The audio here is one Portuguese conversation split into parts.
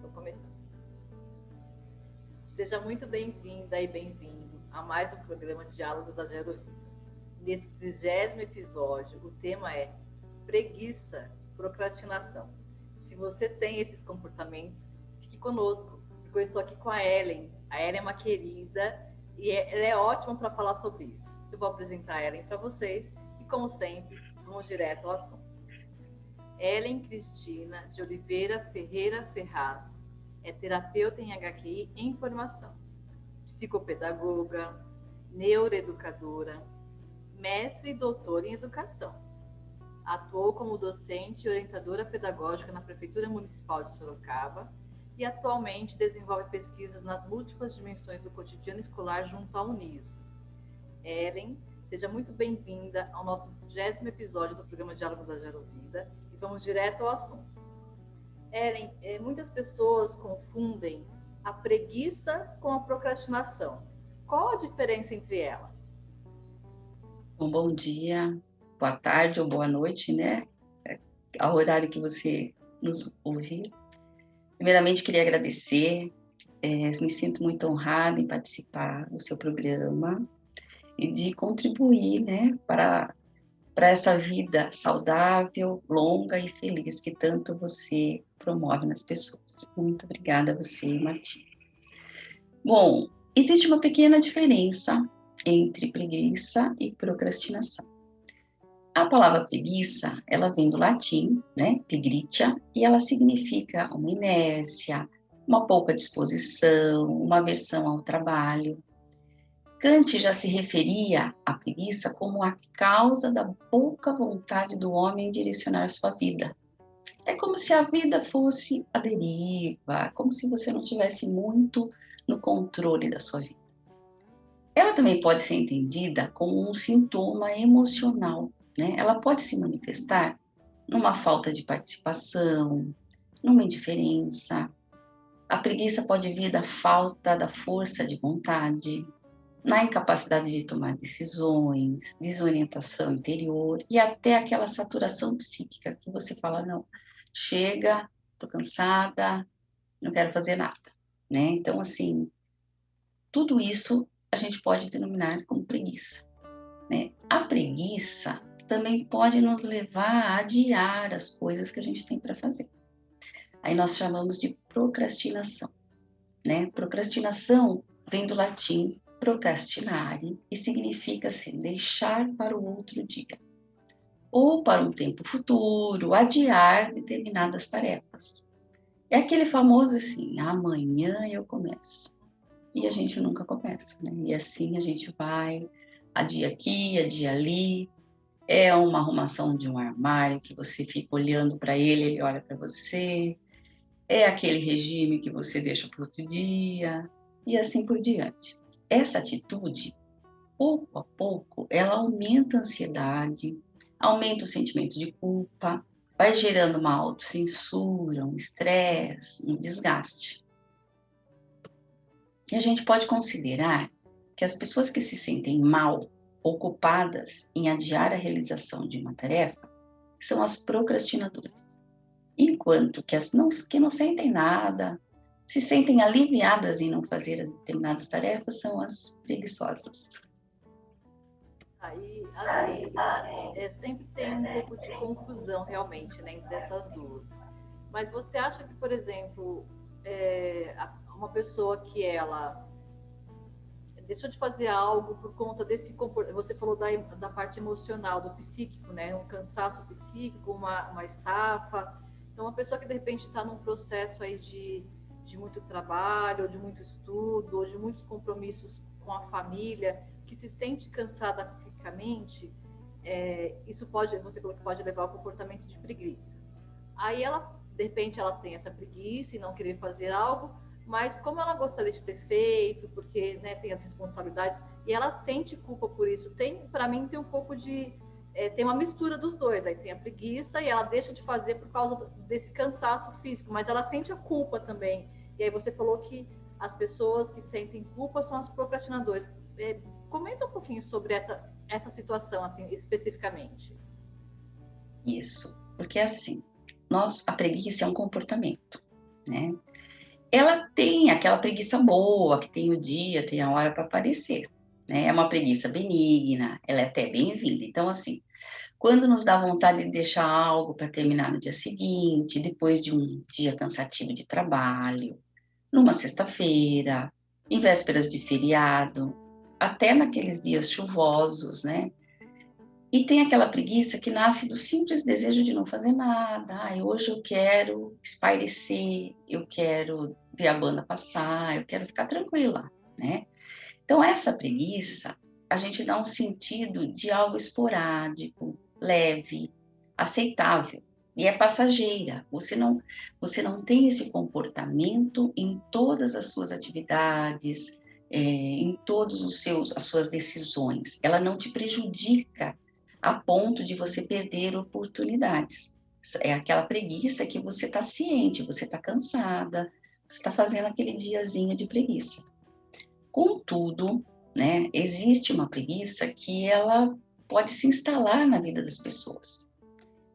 Estou começando. Seja muito bem-vinda e bem-vindo a mais um programa Diálogos da Gerovida. Nesse 30º episódio, o tema é preguiça, procrastinação. Se você tem esses comportamentos, fique conosco, porque eu estou aqui com a Ellen. A Ellen é uma querida e ela é ótima para falar sobre isso. Eu vou apresentar a Ellen para vocês e, como sempre, vamos direto ao assunto. Ellen Cristina de Oliveira Ferreira Ferraz é terapeuta em HQI em formação, psicopedagoga, neuroeducadora, mestre e doutora em educação. Atuou como docente e orientadora pedagógica na Prefeitura Municipal de Sorocaba e atualmente desenvolve pesquisas nas múltiplas dimensões do cotidiano escolar junto à Uniso. Ellen, seja muito bem-vinda ao nosso 30º episódio do programa Diálogos da Gerovida e vamos direto ao assunto. Ellen, muitas pessoas confundem a preguiça com a procrastinação. Qual a diferença entre elas? Bom dia, boa tarde ou boa noite, né? Ao horário que você nos ouvir. Primeiramente, queria agradecer. Me sinto muito honrada em participar do seu programa e de contribuir, né, para essa vida saudável, longa e feliz que tanto você promove nas pessoas. Muito obrigada a você, Martim. Bom, existe uma pequena diferença entre preguiça e procrastinação. A palavra preguiça, ela vem do latim, né, pigritia, e ela significa uma inércia, uma pouca disposição, uma aversão ao trabalho. Kant já se referia à preguiça como a causa da pouca vontade do homem em direcionar sua vida. É como se a vida fosse a deriva, como se você não tivesse muito no controle da sua vida. Ela também pode ser entendida como um sintoma emocional, né? Ela pode se manifestar numa falta de participação, numa indiferença. A preguiça pode vir da falta da força de vontade, na incapacidade de tomar decisões, desorientação interior e até aquela saturação psíquica que você fala, não, chega, tô cansada, não quero fazer nada, né? Então, assim, tudo isso a gente pode denominar como preguiça, né? A preguiça também pode nos levar a adiar as coisas que a gente tem para fazer. Aí nós chamamos de procrastinação, né? Procrastinação vem do latim procrastinare e significa assim, deixar para o outro dia ou para um tempo futuro, adiar determinadas tarefas. É aquele famoso assim, amanhã eu começo. E a gente nunca começa, né? E assim a gente vai, adia aqui, adia ali. É uma arrumação de um armário que você fica olhando para ele, ele olha para você. É aquele regime que você deixa para outro dia e assim por diante. Essa atitude, pouco a pouco, ela aumenta a ansiedade, aumenta o sentimento de culpa, vai gerando uma autocensura, um estresse, um desgaste. E a gente pode considerar que as pessoas que se sentem mal, ocupadas em adiar a realização de uma tarefa, são as procrastinadoras. Enquanto que as que não sentem nada, se sentem aliviadas em não fazer as determinadas tarefas, são as preguiçosas. Aí, assim, sempre tem um pouco de confusão realmente, né, entre essas duas. Mas você acha que, por exemplo, uma pessoa que ela deixou de fazer algo por conta desse comportamento, você falou da parte emocional, do psíquico, né, um cansaço psíquico, uma estafa. Então, uma pessoa que de repente está num processo aí de muito trabalho, ou de muito estudo, ou de muitos compromissos com a família, que se sente cansada psiquicamente, isso pode, você falou que pode levar ao comportamento de preguiça. Aí ela, de repente, ela tem essa preguiça e não querer fazer algo, mas como ela gostaria de ter feito, porque, né, tem as responsabilidades, e ela sente culpa por isso. Para mim, tem um pouco de... tem uma mistura dos dois. Aí tem a preguiça e ela deixa de fazer por causa desse cansaço físico, mas ela sente a culpa também. E aí você falou que as pessoas que sentem culpa são as procrastinadoras. Comenta um pouquinho sobre essa situação, assim, especificamente. Isso, porque assim, a preguiça é um comportamento, né? ela tem aquela preguiça boa, que tem o dia, tem a hora para aparecer, né? É uma preguiça benigna, ela é até bem-vinda. Então, assim, quando nos dá vontade de deixar algo para terminar no dia seguinte, depois de um dia cansativo de trabalho, numa sexta-feira, em vésperas de feriado, até naqueles dias chuvosos, né? E tem aquela preguiça que nasce do simples desejo de não fazer nada. Ai, hoje eu quero espairecer, eu quero ver a banda passar, eu quero ficar tranquila, né? Então, essa preguiça, a gente dá um sentido de algo esporádico, leve, aceitável. E é passageira. Você não tem esse comportamento em todas as suas atividades, em todos as suas decisões. Ela não te prejudica a ponto de você perder oportunidades. É aquela preguiça que você está ciente, você está cansada, você está fazendo aquele diazinho de preguiça. Contudo, né, existe uma preguiça que ela pode se instalar na vida das pessoas.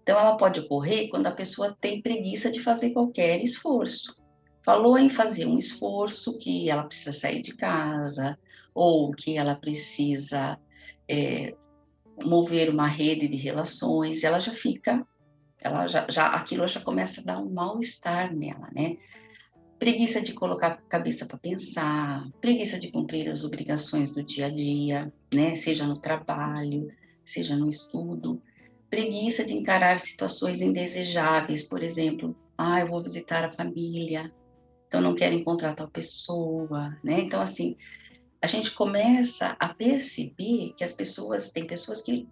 Então, ela pode ocorrer quando a pessoa tem preguiça de fazer qualquer esforço. Falou em fazer um esforço que ela precisa sair de casa, ou que ela precisa mover uma rede de relações, ela já fica, aquilo já começa a dar um mal-estar nela, né? Preguiça de colocar a cabeça para pensar, preguiça de cumprir as obrigações do dia a dia, né? Seja no trabalho, seja no estudo. Preguiça de encarar situações indesejáveis, por exemplo, eu vou visitar a família, então não quero encontrar tal pessoa, né? Então, assim, a gente começa a perceber que tem pessoas que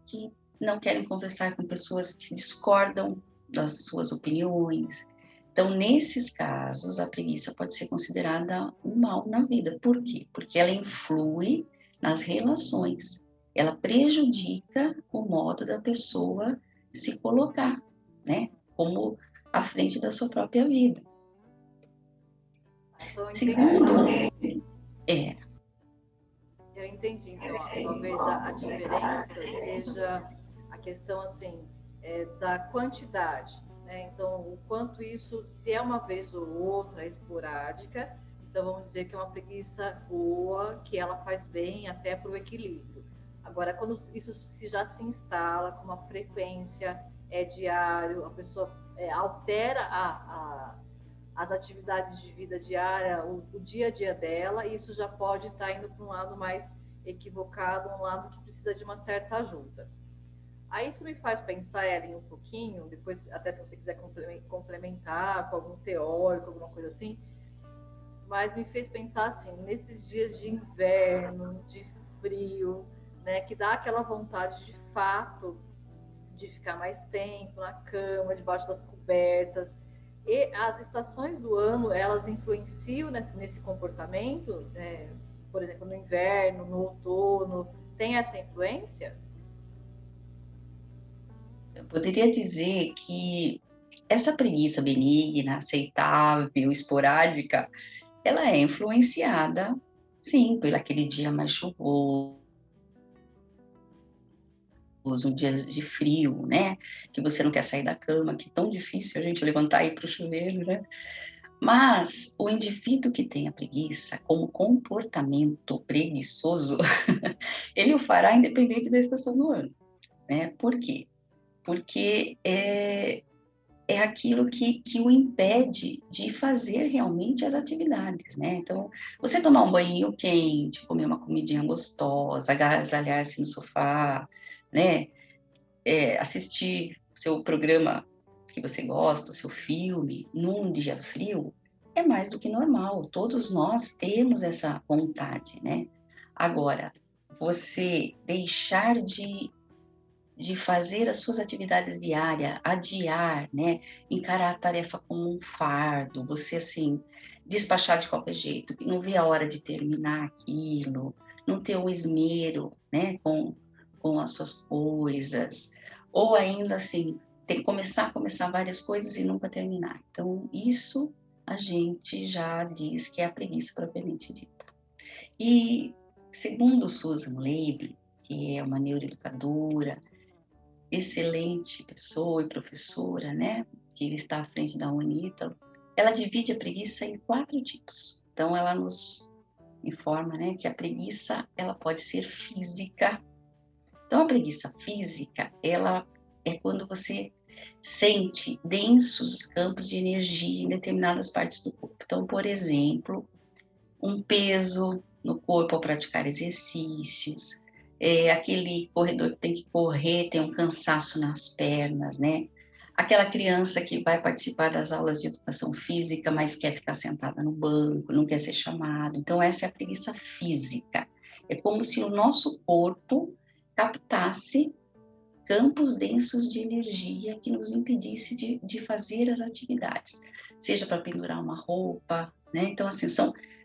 não querem conversar com pessoas que discordam das suas opiniões. Então, nesses casos, a preguiça pode ser considerada um mal na vida. Por quê? Porque ela influi nas relações. Ela prejudica o modo da pessoa se colocar, né? Como à frente da sua própria vida. Então, eu entendi. Segundo, é, Eu entendi. Então, ó, talvez a diferença seja a questão assim da quantidade, né? Então, o quanto isso, se é uma vez ou outra, esporádica, então vamos dizer que é uma preguiça boa, que ela faz bem até para o equilíbrio. Agora, quando isso já se instala com uma frequência diário, a pessoa altera as atividades de vida diária, o dia a dia dela, e isso já pode estar indo para um lado mais equivocado, um lado que precisa de uma certa ajuda. Aí isso me faz pensar, Ellen, um pouquinho, depois até se você quiser complementar com algum teórico, alguma coisa assim, mas me fez pensar assim, nesses dias de inverno, de frio, né, que dá aquela vontade de fato de ficar mais tempo na cama, debaixo das cobertas. E as estações do ano, elas influenciam nesse comportamento? Por exemplo, no inverno, no outono, tem essa influência? eu poderia dizer que essa preguiça benigna, aceitável, esporádica, ela é influenciada, sim, por aquele dia mais chuvoso, dias de frio, né? Que você não quer sair da cama, que é tão difícil a gente levantar e ir para o chuveiro, né? Mas o indivíduo que tem a preguiça como comportamento preguiçoso, ele o fará independente da estação do ano, né? Por quê? Porque é aquilo que o impede de fazer realmente as atividades, né? Então, você tomar um banho quente, comer uma comidinha gostosa, agasalhar-se no sofá, né? Assistir seu programa que você gosta, o seu filme, num dia frio, é mais do que normal. Todos nós temos essa vontade, né? Agora, você deixar de fazer as suas atividades diárias, adiar, né? Encarar a tarefa como um fardo, você assim, despachar de qualquer jeito, não ver a hora de terminar aquilo, não ter um esmero, né? Com as suas coisas, ou ainda assim, tem que começar várias coisas e nunca terminar. Então, isso a gente já diz que é a preguiça propriamente dita. E segundo Susan Leiby, que é uma neuroeducadora, excelente pessoa e professora, né, que está à frente da UNITA, ela divide a preguiça em 4 tipos. Então, ela nos informa, né, que a preguiça, ela pode ser física. Então, a preguiça física, ela é quando você sente densos campos de energia em determinadas partes do corpo. Então, por exemplo, um peso no corpo ao praticar exercícios, aquele corredor que tem que correr, tem um cansaço nas pernas, né? Aquela criança que vai participar das aulas de educação física, mas quer ficar sentada no banco, não quer ser chamado. Então, essa é a preguiça física. É como se o nosso corpo captasse campos densos de energia que nos impedisse de fazer as atividades, seja para pendurar uma roupa, né? Então, assim,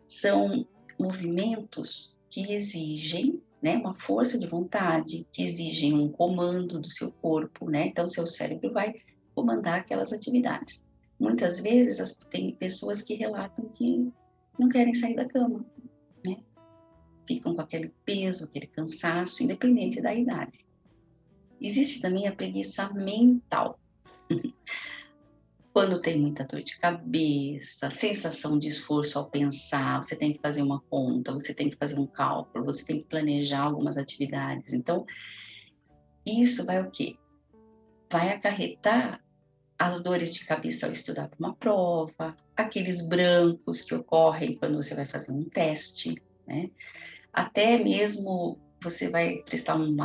são movimentos que exigem, né, uma força de vontade, que exigem um comando do seu corpo, né? Então, o seu cérebro vai comandar aquelas atividades. Muitas vezes, tem pessoas que relatam que não querem sair da cama, né? Ficam com aquele peso, aquele cansaço, independente da idade. Existe também a preguiça mental. Quando tem muita dor de cabeça, sensação de esforço ao pensar, você tem que fazer uma conta, você tem que fazer um cálculo, você tem que planejar algumas atividades. Então, isso vai o quê? Vai acarretar as dores de cabeça ao estudar para uma prova, aqueles brancos que ocorrem quando você vai fazer um teste, né? Até mesmo você vai prestar um,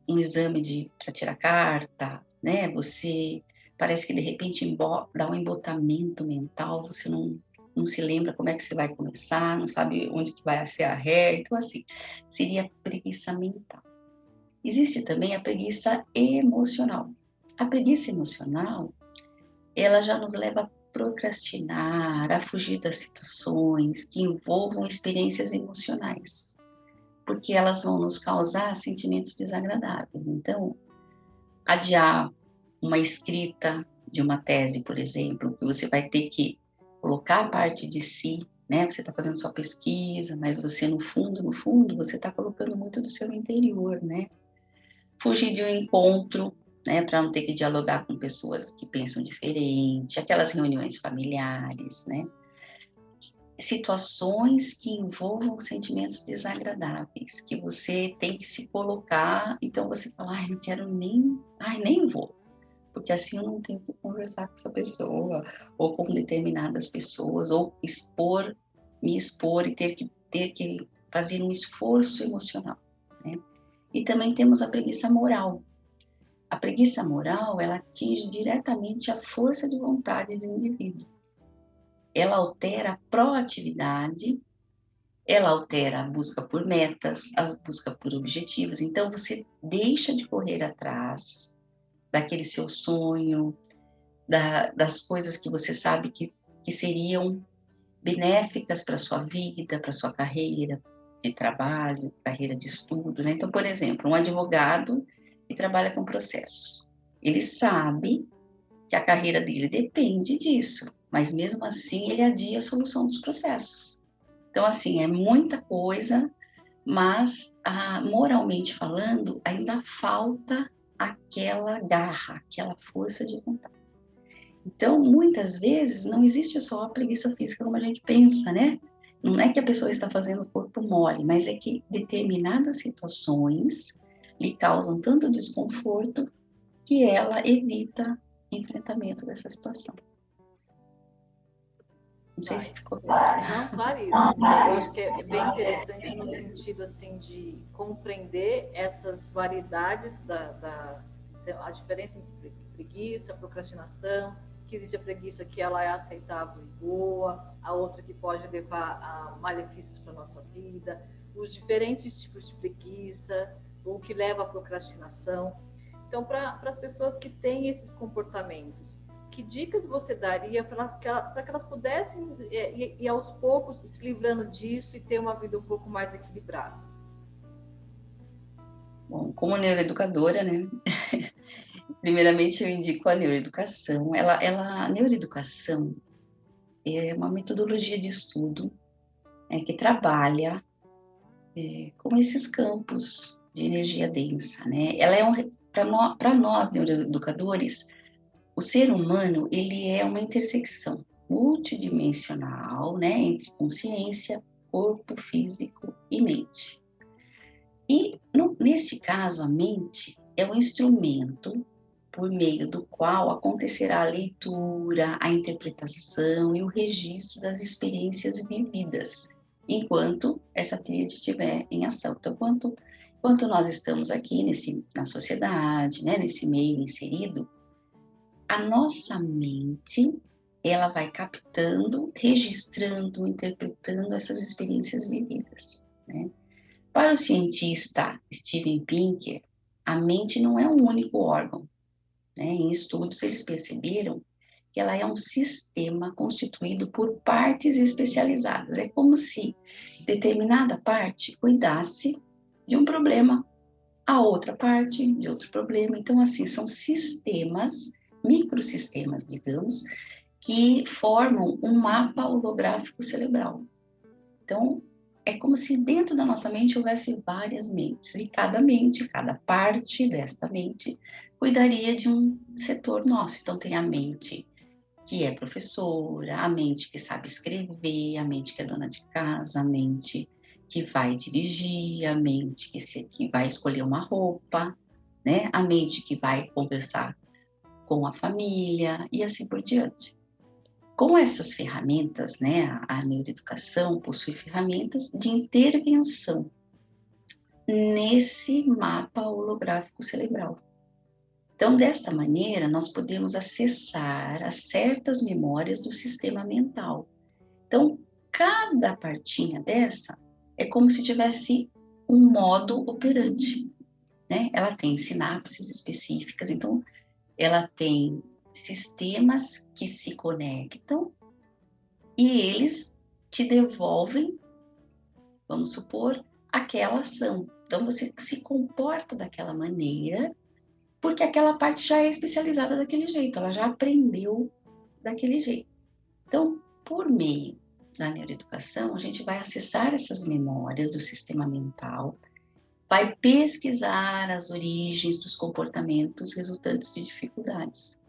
um exame para tirar carta, né? Você parece que de repente dá um embotamento mental, você não se lembra como é que você vai começar, não sabe onde que vai ser a ré, então assim, seria preguiça mental. Existe também a preguiça emocional. A preguiça emocional, ela já nos leva a procrastinar, a fugir das situações que envolvam experiências emocionais, porque elas vão nos causar sentimentos desagradáveis. Então, adiar uma escrita de uma tese, por exemplo, que você vai ter que colocar a parte de si, né? Você está fazendo sua pesquisa, mas você, no fundo, você está colocando muito do seu interior, né? Fugir de um encontro, né? Para não ter que dialogar com pessoas que pensam diferente, aquelas reuniões familiares, né? Situações que envolvam sentimentos desagradáveis, que você tem que se colocar, então você fala, ai, não quero nem vou, porque assim eu não tenho que conversar com essa pessoa, ou com determinadas pessoas, ou me expor e ter que fazer um esforço emocional, né? E também temos a preguiça moral. A preguiça moral, ela atinge diretamente a força de vontade do indivíduo. Ela altera a proatividade, ela altera a busca por metas, a busca por objetivos. Então, você deixa de correr atrás daquele seu sonho, das coisas que você sabe que seriam benéficas para a sua vida, para a sua carreira de trabalho, carreira de estudo, né? Então, por exemplo, um advogado que trabalha com processos, ele sabe que a carreira dele depende disso, mas mesmo assim ele adia a solução dos processos. Então, assim, é muita coisa, mas moralmente falando, ainda falta aquela garra, aquela força de vontade. Então, muitas vezes, não existe só a preguiça física como a gente pensa, né? Não é que a pessoa está fazendo o corpo mole, mas é que determinadas situações lhe causam tanto desconforto que ela evita enfrentamento dessa situação. Não sei se ficou claro. Não, claríssimo. Eu acho que é bem interessante no sentido assim de compreender essas variedades a diferença entre preguiça, procrastinação, que existe a preguiça que ela é aceitável e boa, a outra que pode levar a malefícios para a nossa vida, os diferentes tipos de preguiça, o que leva à procrastinação. Então, para as pessoas que têm esses comportamentos, que dicas você daria para que elas pudessem ir aos poucos se livrando disso e ter uma vida um pouco mais equilibrada? Bom, como neuroeducadora, né? Primeiramente eu indico a neuroeducação. A neuroeducação é uma metodologia de estudo que trabalha com esses campos de energia densa, né? Ela é para nós neuroeducadores, O ser humano, ele é uma intersecção multidimensional, né, entre consciência, corpo físico e mente. E, neste caso, a mente é o instrumento por meio do qual acontecerá a leitura, a interpretação e o registro das experiências vividas, enquanto essa tríade estiver em ação. Então, enquanto nós estamos aqui na sociedade, né, nesse meio inserido, a nossa mente, ela vai captando, registrando, interpretando essas experiências vividas, né? Para o cientista Steven Pinker, a mente não é um único órgão, né? Em estudos, eles perceberam que ela é um sistema constituído por partes especializadas. É como se determinada parte cuidasse de um problema, a outra parte de outro problema. Então, assim, são sistemas, microsistemas, digamos, que formam um mapa holográfico cerebral. Então, é como se dentro da nossa mente houvesse várias mentes, e cada mente, cada parte desta mente, cuidaria de um setor nosso. Então, tem a mente que é professora, a mente que sabe escrever, a mente que é dona de casa, a mente que vai dirigir, a mente que vai escolher uma roupa, né? A mente que vai conversar com a família e assim por diante. Com essas ferramentas, né, a neuroeducação possui ferramentas de intervenção nesse mapa holográfico cerebral. Então, desta maneira, nós podemos acessar as certas memórias do sistema mental. Então, cada partinha dessa é como se tivesse um modo operante, né? Ela tem sinapses específicas, então ela tem sistemas que se conectam e eles te devolvem, vamos supor, aquela ação. Então você se comporta daquela maneira, porque aquela parte já é especializada daquele jeito, ela já aprendeu daquele jeito. Então, por meio da neuroeducação, a gente vai acessar essas memórias do sistema mental, vai pesquisar as origens dos comportamentos resultantes de dificuldades.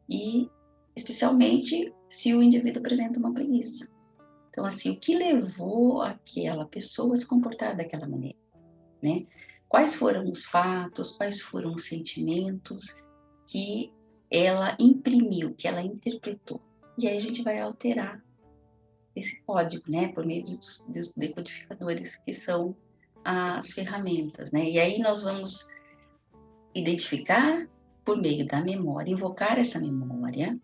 E, especialmente, se o indivíduo apresenta uma preguiça. Então, assim, o que levou aquela pessoa a se comportar daquela maneira, né? Quais foram os fatos, quais foram os sentimentos que ela imprimiu, que ela interpretou. E aí a gente vai alterar esse código, né, por meio dos decodificadores, que são as ferramentas, né? E aí nós vamos identificar por meio da memória, invocar essa memória,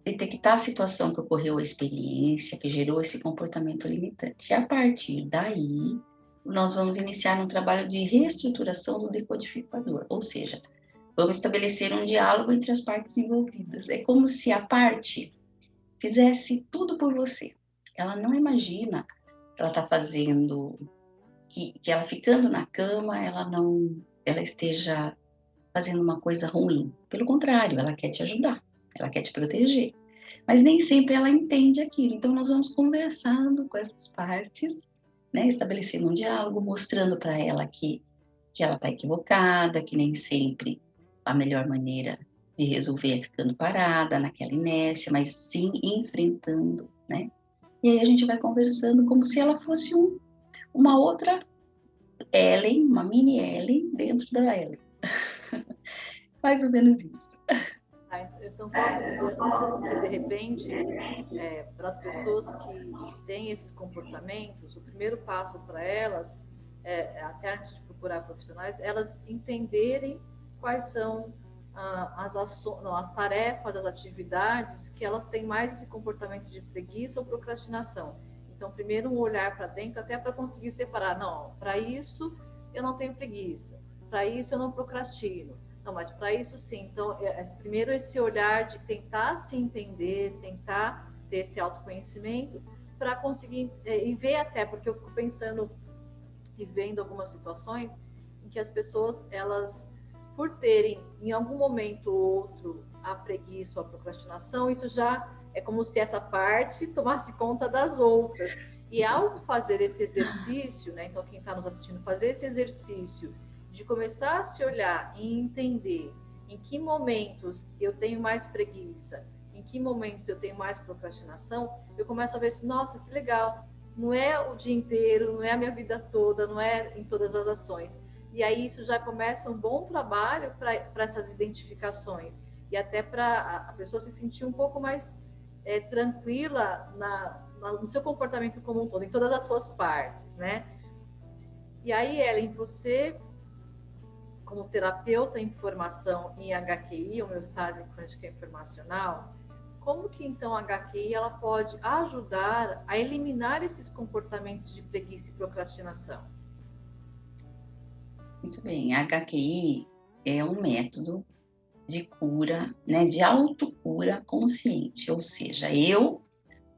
detectar a situação que ocorreu, a experiência que gerou esse comportamento limitante. E a partir daí, nós vamos iniciar um trabalho de reestruturação do decodificador, ou seja, vamos estabelecer um diálogo entre as partes envolvidas. É como se a parte fizesse tudo por você. Ela não imagina que ela está fazendo, que ela ficando na cama, ela esteja fazendo uma coisa ruim. Pelo contrário, ela quer te ajudar, ela quer te proteger. Mas nem sempre ela entende aquilo. Então, nós vamos conversando com essas partes, né, estabelecendo um diálogo, mostrando para ela que ela está equivocada, que nem sempre a melhor maneira de resolver é ficando parada naquela inércia, mas sim enfrentando, né? E aí a gente vai conversando como se ela fosse uma outra Ellen, uma mini Ellen dentro da Ellen. Mais ou menos isso. Então, posso dizer assim, que de repente, para as pessoas que têm esses comportamentos, o primeiro passo para elas, até antes de procurar profissionais, elas entenderem quais são as tarefas, as atividades que elas têm mais esse comportamento de preguiça ou procrastinação. Então, primeiro um olhar para dentro, até para conseguir separar, não, para isso eu não tenho preguiça, para isso eu não procrastino. Não, mas para isso sim. Então, primeiro esse olhar de tentar se entender, tentar ter esse autoconhecimento, para conseguir, e ver até, porque eu fico pensando e vendo algumas situações em que as pessoas, elas, por terem em algum momento ou outro a preguiça ou a procrastinação, isso já é como se essa parte tomasse conta das outras. E ao fazer esse exercício, né, então quem está nos assistindo, fazer esse exercício de começar a se olhar e entender Em que momentos eu tenho mais preguiça? Em que momentos eu tenho mais procrastinação? Eu começo a ver assim, nossa, que legal. Não é o dia inteiro, não é a minha vida toda, não é em todas as ações. E aí isso já começa um bom trabalho para essas identificações e até para a pessoa se sentir um pouco mais tranquila no seu comportamento como um todo, em todas as suas partes, né? E aí, Ellen, você, como terapeuta em formação em HQI, homeostase quântica informacional, como que então a HQI ela pode ajudar a eliminar esses comportamentos de preguiça e procrastinação? Muito bem, a HQI é um método de cura, né, de autocura consciente, ou seja, eu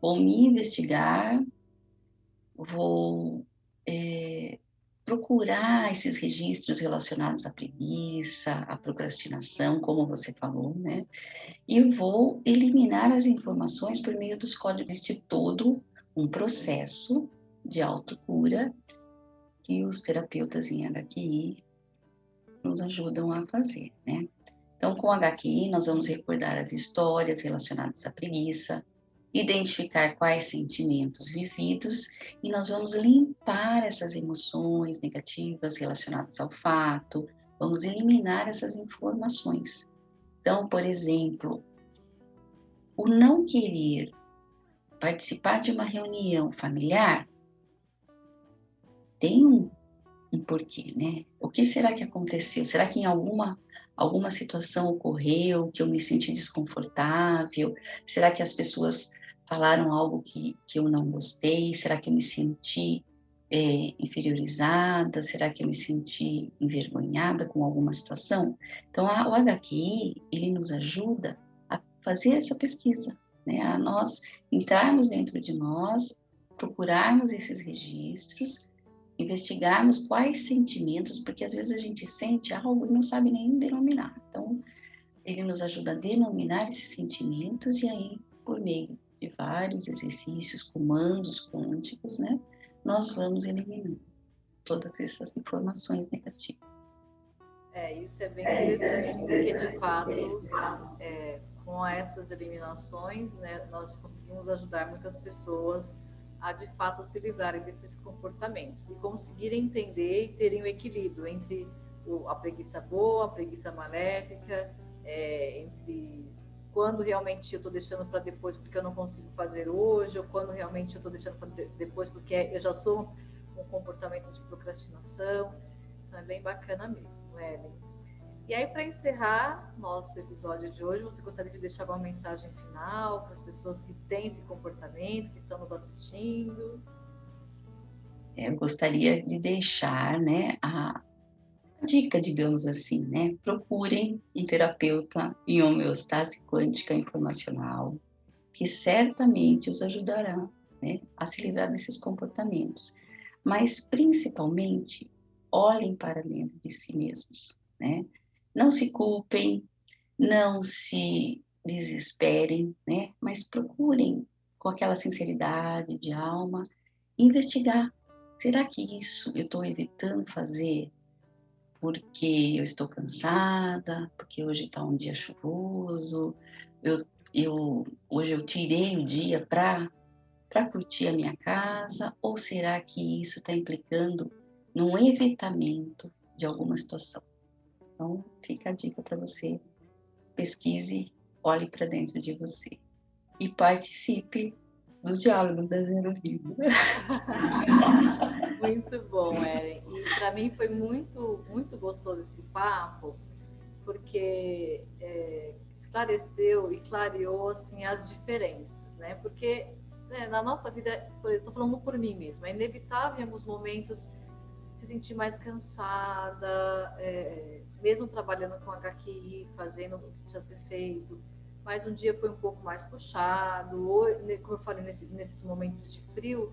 vou me investigar, vou procurar esses registros relacionados à preguiça, à procrastinação, como você falou, né? E vou eliminar as informações por meio dos códigos de todo um processo de autocura que os terapeutas em HQI nos ajudam a fazer, né? Então, com HQI, nós vamos recordar as histórias relacionadas à preguiça, identificar quais sentimentos vividos e nós vamos limpar essas emoções negativas relacionadas ao fato, vamos eliminar essas informações. Então, por exemplo, o não querer participar de uma reunião familiar tem um porquê, né? O que será que aconteceu? Será que em alguma situação ocorreu que eu me senti desconfortável? Será que as pessoas falaram algo que eu não gostei? Será que eu me senti inferiorizada? Será que eu me senti envergonhada com alguma situação? Então, o HQI, ele nos ajuda a fazer essa pesquisa, né? A nós entrarmos dentro de nós, procurarmos esses registros, investigarmos quais sentimentos, porque às vezes a gente sente algo e não sabe nem denominar. Então, ele nos ajuda a denominar esses sentimentos e aí, por meio de vários exercícios, comandos quânticos, né, nós vamos eliminando todas essas informações negativas. Isso é bem interessante, porque de fato, com essas eliminações, né, nós conseguimos ajudar muitas pessoas a de fato se livrarem desses comportamentos e conseguirem entender e terem o equilíbrio entre a preguiça boa, a preguiça maléfica, entre quando realmente eu estou deixando para depois porque eu não consigo fazer hoje, ou quando realmente eu estou deixando para depois porque eu já sou um comportamento de procrastinação. Então é bem bacana mesmo, Ellen. E aí, para encerrar nosso episódio de hoje, você gostaria de deixar alguma mensagem final para as pessoas que têm esse comportamento, que estão nos assistindo? Eu gostaria de deixar, né, a dica, digamos assim, né? Procurem um terapeuta em homeostase quântica informacional, que certamente os ajudará, né, a se livrar desses comportamentos. Mas, principalmente, olhem para dentro de si mesmos, né? Não se culpem, não se desesperem, né? Mas procurem, com aquela sinceridade de alma, investigar. Será que isso eu estou evitando fazer porque eu estou cansada, porque hoje está um dia chuvoso, hoje eu tirei o dia para curtir a minha casa, ou será que isso está implicando num evitamento de alguma situação? Então, fica a dica para você, pesquise, olhe para dentro de você e participe dos diálogos da Zero Vida. Muito bom, Ellen. E para mim foi muito, muito gostoso esse papo, porque esclareceu e clareou assim as diferenças, né? Porque na nossa vida, estou falando por mim mesma, é inevitável em alguns momentos se sentir mais cansada, mesmo trabalhando com HQI, fazendo o que precisa ser feito, mas um dia foi um pouco mais puxado, ou, como eu falei, nesses momentos de frio.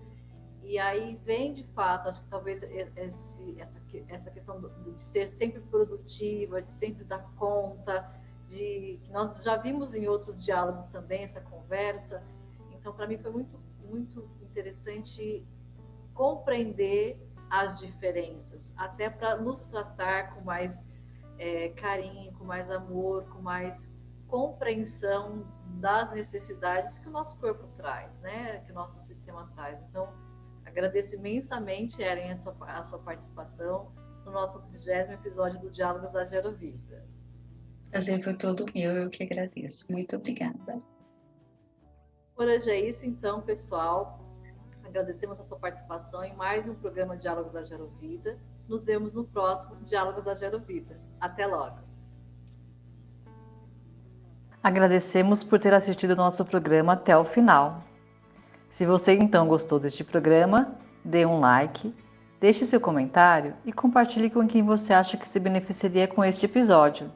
E aí vem de fato, acho que talvez essa questão de ser sempre produtiva, de sempre dar conta, que nós já vimos em outros diálogos também essa conversa. Então, para mim foi muito, muito interessante compreender as diferenças, até para nos tratar com mais carinho, com mais amor, com mais compreensão das necessidades que o nosso corpo traz, né? Que o nosso sistema traz. Então, agradeço imensamente, Ellen, a sua participação no nosso 30º episódio do Diálogos da Gerovida. O prazer foi todo meu, eu que agradeço. Muito obrigada. Por hoje é isso, então, pessoal. Agradecemos a sua participação em mais um programa Diálogos da Gerovida. Nos vemos no próximo Diálogos da Gerovida. Até logo. Agradecemos por ter assistido ao nosso programa até o final. Se você então gostou deste programa, dê um like, deixe seu comentário e compartilhe com quem você acha que se beneficiaria com este episódio.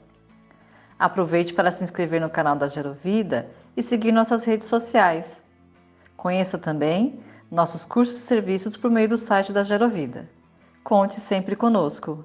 Aproveite para se inscrever no canal da Gerovida e seguir nossas redes sociais. Conheça também nossos cursos e serviços por meio do site da Gerovida. Conte sempre conosco!